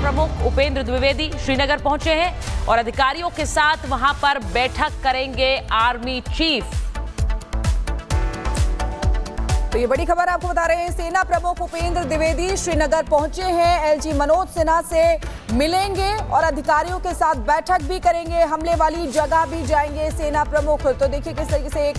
प्रमुख उपेंद्र द्विवेदी श्रीनगर पहुंचे हैं और अधिकारियों के साथ वहां पर बैठक करेंगे आर्मी चीफ। तो ये बड़ी खबर आपको बता रहे हैं, सेना प्रमुख उपेंद्र द्विवेदी श्रीनगर पहुंचे हैं, एलजी मनोज सिन्हा से मिलेंगे और अधिकारियों के साथ बैठक भी करेंगे। हमले वाली जगह भी जाएंगे सेना प्रमुख। तो देखिए किस तरीके से एक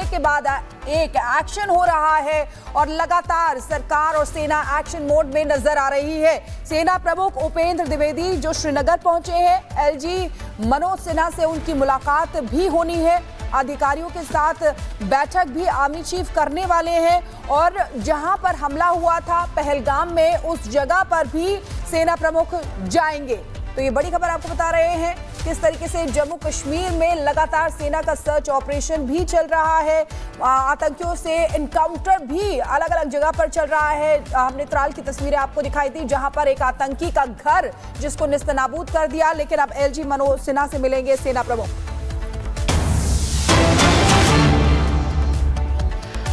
के बाद एक एक्शन हो रहा है और लगातार सरकार और सेना एक्शन मोड में नजर आ रही है। सेना प्रमुख उपेंद्र द्विवेदी जो श्रीनगर पहुंचे हैं, एलजी मनोज सिन्हा से उनकी मुलाकात भी होनी है, अधिकारियों के साथ बैठक भी आर्मी चीफ करने वाले हैं और जहां पर हमला हुआ था पहलगाम में, उस जगह पर भी सेना प्रमुख जाएंगे। तो ये बड़ी खबर आपको बता रहे हैं किस तरीके से जम्मू कश्मीर में लगातार सेना का सर्च ऑपरेशन भी चल रहा है, आतंकियों से एनकाउंटर भी अलग अलग जगह पर चल रहा है। हमने त्राल की तस्वीरें आपको दिखाई थी जहां पर एक आतंकी का घर जिसको नेस्तनाबूद कर दिया, लेकिन अब एलजी मनोज सिन्हा से मिलेंगे सेना प्रमुख।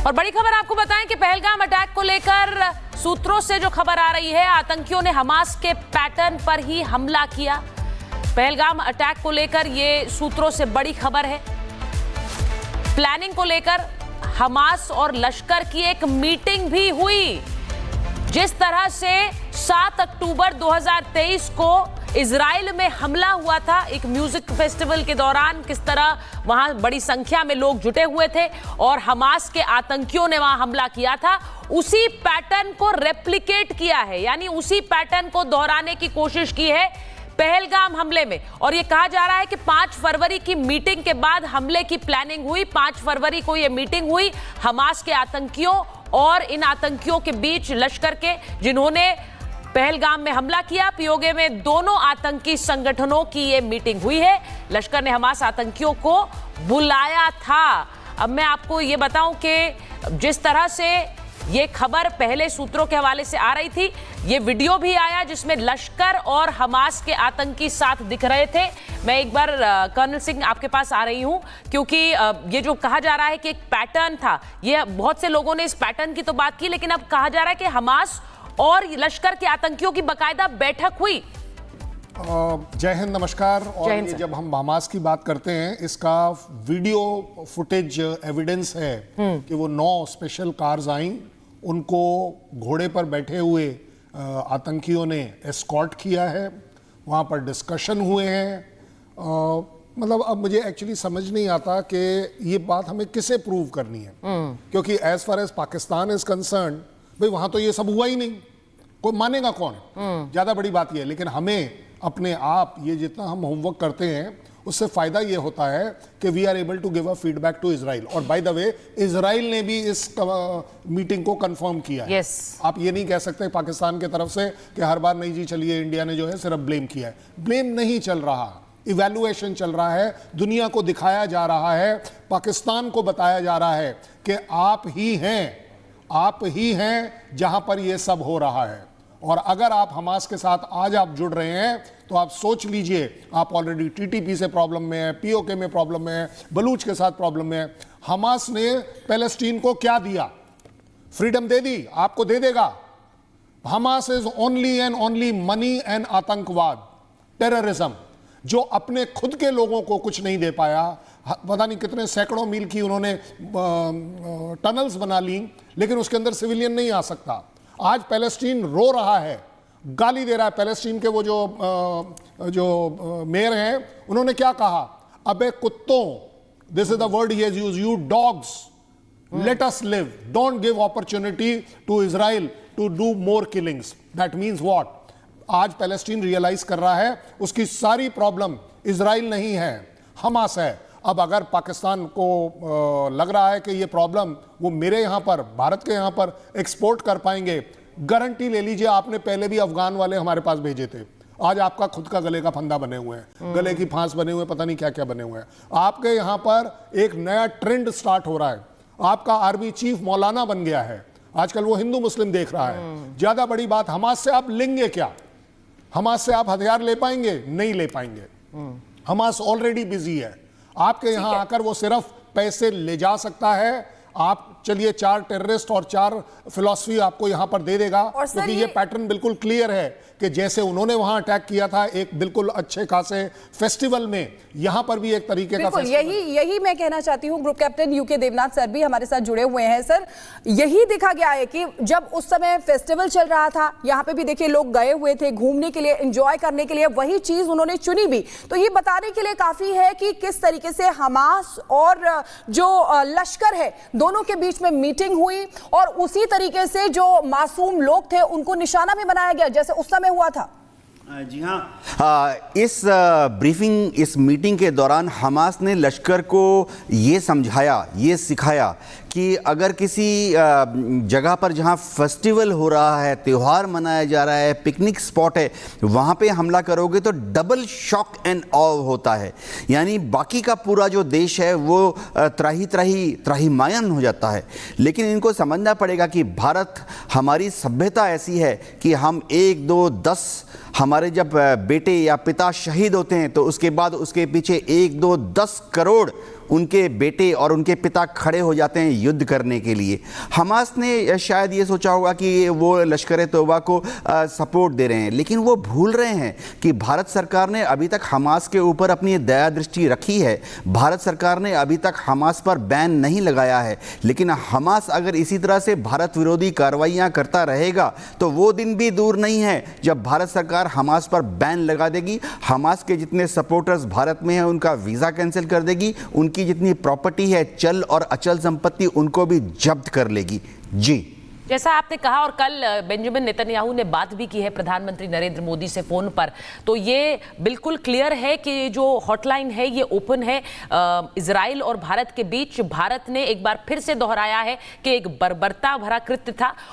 और बड़ी खबर आपको बताएं कि पहलगाम अटैक को लेकर सूत्रों से जो खबर आ रही है, आतंकियों ने हमास के पैटर्न पर ही हमला किया। पहलगाम अटैक को लेकर ये सूत्रों से बड़ी खबर है। प्लानिंग को लेकर हमास और लश्कर की एक मीटिंग भी हुई। जिस तरह से 7 अक्टूबर 2023 को इजराइल में हमला हुआ था एक म्यूजिक फेस्टिवल के दौरान, किस तरह वहां बड़ी संख्या में लोग जुटे हुए थे और हमास के आतंकियों ने वहां हमला किया था, उसी पैटर्न को रेप्लिकेट किया है, यानी उसी पैटर्न को दोहराने की कोशिश की है पहलगाम हमले में। और ये कहा जा रहा है कि 5 फरवरी की मीटिंग के बाद हमले की प्लानिंग हुई। 5 फरवरी को ये मीटिंग हुई हमास के आतंकियों और इन आतंकियों के बीच लश्कर के, जिन्होंने पहलगाम में हमला किया। पीओके में दोनों आतंकी संगठनों की ये मीटिंग हुई है। लश्कर ने हमास आतंकियों को बुलाया था। अब मैं आपको ये बताऊं कि जिस तरह से ये खबर पहले सूत्रों के हवाले से आ रही थी, ये वीडियो भी आया जिसमें लश्कर और हमास के आतंकी साथ दिख रहे थे। मैं एक बार कर्नल सिंह आपके पास आ रही हूं क्योंकि ये जो कहा जा रहा है कि एक पैटर्न था, ये बहुत से लोगों ने इस पैटर्न की तो बात की, लेकिन अब कहा जा रहा है कि हमास और लश्कर के आतंकियों की बकायदा बैठक हुई। जय हिंद, नमस्कार। और ये जब हम हमास की बात करते हैं, इसका वीडियो फुटेज एविडेंस है कि वो 9 स्पेशल कार्स आई, उनको घोड़े पर बैठे हुए आतंकियों ने एस्कॉर्ट किया है, वहाँ पर डिस्कशन हुए हैं। मतलब अब मुझे एक्चुअली समझ नहीं आता कि ये बात हमें किसे प्रूव करनी है, क्योंकि as far as Pakistan is concerned, भाई वहां तो ये सब हुआ ही नहीं, कोई मानेगा कौन? ज्यादा बड़ी बात ये है। लेकिन हमें अपने आप ये जितना हम होमवर्क करते हैं उससे फायदा ये होता है कि we are able to give a feedback to Israel. और बाय द वे, इजराइल ने भी इस मीटिंग को कंफर्म किया है। आप ये नहीं कह सकते पाकिस्तान की तरफ से कि हर बार नहीं जी चलिए, इंडिया ने जो है सिर्फ ब्लेम किया है। ब्लेम नहीं चल रहा, इवैल्यूएशन चल रहा है, दुनिया को दिखाया जा रहा है, पाकिस्तान को बताया जा रहा है कि आप ही हैं जहां पर यह सब हो रहा है। और अगर आप हमास के साथ आज आप जुड़ रहे हैं तो आप सोच लीजिए, आप ऑलरेडी टीटीपी से प्रॉब्लम में है, पीओके में प्रॉब्लम में है, बलूच के साथ प्रॉब्लम में है। हमास ने पैलेस्टीन को क्या दिया? फ्रीडम दे दी, आपको दे देगा। Hamas is only and only money and आतंकवाद, टेररिज्म, जो अपने खुद के लोगों को कुछ नहीं दे पाया। पता नहीं कितने सैकड़ों मील की उन्होंने टनल्स बना ली, लेकिन उसके अंदर सिविलियन नहीं आ सकता। आज पैलेस्टीन रो रहा है, गाली दे रहा है। पैलेस्टीन के वो जो मेयर हैं, उन्होंने क्या कहा? अबे कुत्तों, this is the word he has used, you dogs, let us live, don't give opportunity to Israel to do more killings. That means what? आज पैलेस्टीन रियलाइज कर रहा है उसकी सारी प्रॉब्लम इजराइल नहीं है, हमास है। अब अगर पाकिस्तान को लग रहा है कि ये प्रॉब्लम वो मेरे यहाँ पर, भारत के यहाँ पर एक्सपोर्ट कर पाएंगे, गारंटी ले लीजिए, आपने पहले भी अफगान वाले हमारे पास भेजे थे, आज आपका खुद का गले का फंदा बने हुए हैं, गले की फांस बने हुए, पता नहीं क्या क्या बने हुए हैं। आपके यहाँ पर एक नया ट्रेंड स्टार्ट हो रहा है, आपका आर्मी चीफ मौलाना बन गया है, आजकल वो हिंदू मुस्लिम देख रहा है। ज्यादा बड़ी बात, हमास से आप लेंगे क्या? हमास से आप हथियार ले पाएंगे? नहीं ले पाएंगे। हमास ऑलरेडी बिजी है। आपके यहां आकर वो सिर्फ पैसे ले जा सकता है, आप चलिए 4 टेररिस्ट और 4 फिलॉसफी आपको यहां पर दे देगा, और सर क्योंकि ये पैटर्न बिल्कुल क्लियर है कि जैसे उन्होंने वहां अटैक किया था एक बिल्कुल अच्छे खासे फेस्टिवल में, यहां पर भी एक तरीके का बिल्कुल यही मैं कहना चाहती हूं। Group captain UK Devnath sir भी हमारे साथ जुड़े हुए हैं। सर, यही देखा गया है कि जब उस समय फेस्टिवल चल रहा था, यहां पे भी देखिए लोग गए हुए थे घूमने के लिए, एंजॉय करने के लिए, वही चीज उन्होंने चुनी भी। तो ये बताने के लिए काफी है कि किस तरीके से हमास और जो लश्कर है दोनों के बीच में मीटिंग हुई और उसी तरीके से जो मासूम लोग थे उनको निशाना भी बनाया गया जैसे उस समय हुआ था। जी हाँ, इस ब्रीफिंग, इस मीटिंग के दौरान हमास ने लश्कर को ये समझाया, ये सिखाया कि अगर किसी जगह पर जहाँ फेस्टिवल हो रहा है, त्यौहार मनाया जा रहा है, पिकनिक स्पॉट है, वहाँ पे हमला करोगे तो डबल शॉक एंड ऑव होता है। यानी बाकी का पूरा जो देश है वो त्राहिमायन हो जाता है। लेकिन इनको समझना पड़ेगा कि भारत, हमारी सभ्यता ऐसी है कि हम 1, 2, 10 हमारे जब बेटे या पिता शहीद होते हैं तो उसके बाद उसके पीछे 1, 2, 10 करोड़ उनके बेटे और उनके पिता खड़े हो जाते हैं युद्ध करने के लिए। हमास ने शायद ये सोचा होगा कि वो लश्कर तौबा को सपोर्ट दे रहे हैं, लेकिन वो भूल रहे हैं कि भारत सरकार ने अभी तक हमास के ऊपर अपनी दया दृष्टि रखी है। भारत सरकार ने अभी तक हमास पर बैन नहीं लगाया है, लेकिन हमास अगर इसी तरह से भारत विरोधी कार्रवाइयाँ करता रहेगा तो वो दिन भी दूर नहीं है जब भारत सरकार हमास पर बैन लगा देगी, हमास के जितने सपोर्टर्स भारत में हैं उनका वीज़ा कैंसिल कर देगी, उनकी जितनी प्रॉपर्टी है, चल और अचल संपत्ति, उनको भी जब्त कर लेगी। जी, जैसा आपने कहा, और कल बेंजामिन नेतन्याहू ने बात भी की है प्रधानमंत्री नरेंद्र मोदी से फोन पर, तो ये बिल्कुल क्लियर है कि जो हॉटलाइन है ये ओपन है इजराइल और भारत के बीच। भारत ने एक बार फिर से दोहराया है कि एक बर्बरता भरा कृत्य था